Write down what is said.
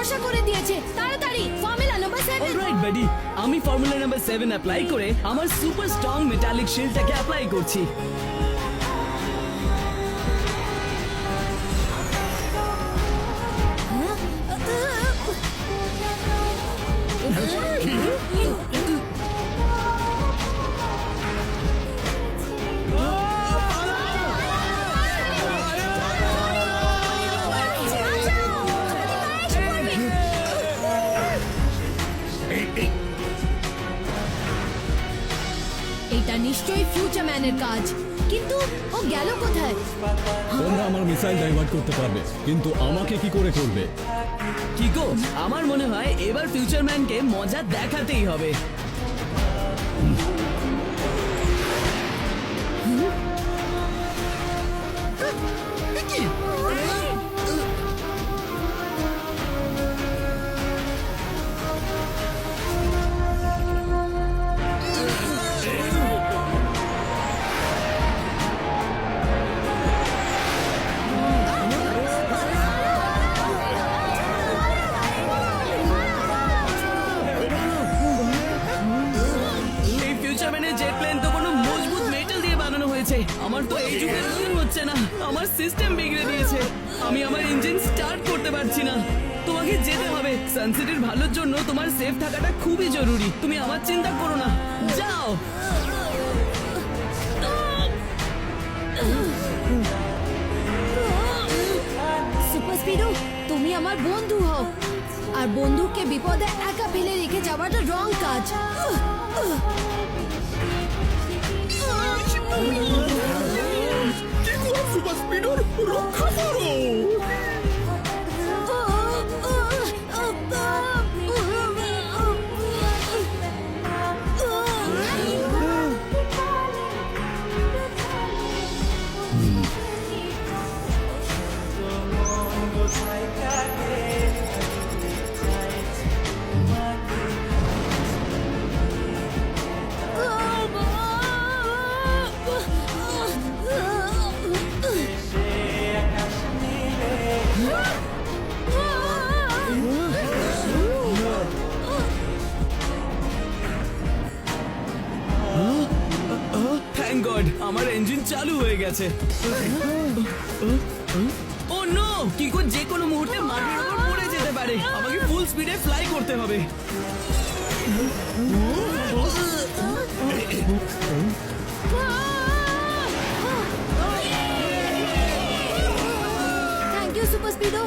ভরসা করে দিয়েছে। তাড়াতাড়ি ফর্মুলা নাম্বার 7। অলরাইট বাডি, আমি ফর্মুলা নাম্বার 7 অ্যাপ্লাই করে আমার সুপার স্ট্রং মেটালিক শিল্ডটাকে অ্যাপ্লাই করছি। এটা নিশ্চয়ই ফিউচার ম্যানের কাজ, কিন্তু ও গেল কোথায়? তোমরা আমার মিসাইল ডাইভার্ট করতে পারবে, কিন্তু আমাকে কি করে করবে? কিকো, আমার মনে হয় এবার ফিউচার ম্যানকে মজা দেখাতেই হবে। এই ফিউচার ম্যানের জেট প্লেন তো কোনো মজবুত মেটাল দিয়ে বানানো হয়েছে। আমার তো এই যুগে হচ্ছে না, আমার সিস্টেম বিগড়ে দিয়েছে। আমি আমার ইঞ্জিন স্টার্ট করতে পারছি না। তোমাকে যেতে হবে। সানসিটির ভালোর জন্য তোমার সেফ থাকাটা খুবই জরুরি। তুমি আমার চিন্তা করো না, যাও। সুপার স্পিডো, তুমি আমার বন্ধু হও, আর বন্ধুকে বিপদে একা ফেলে রেখে যাওয়াটা রং কাজ। সুপার স্পিডার, রক্ষা করো! থ্যাংক গড, আমার ইঞ্জিন চালু হয়ে গেছে। ও নো, কিকো যে কোনো মুহূর্তে মাটির উপর পড়ে যেতে পারে। আমাকে ফুল স্পিডে ফ্লাই করতে হবে। Thank you super Speedo.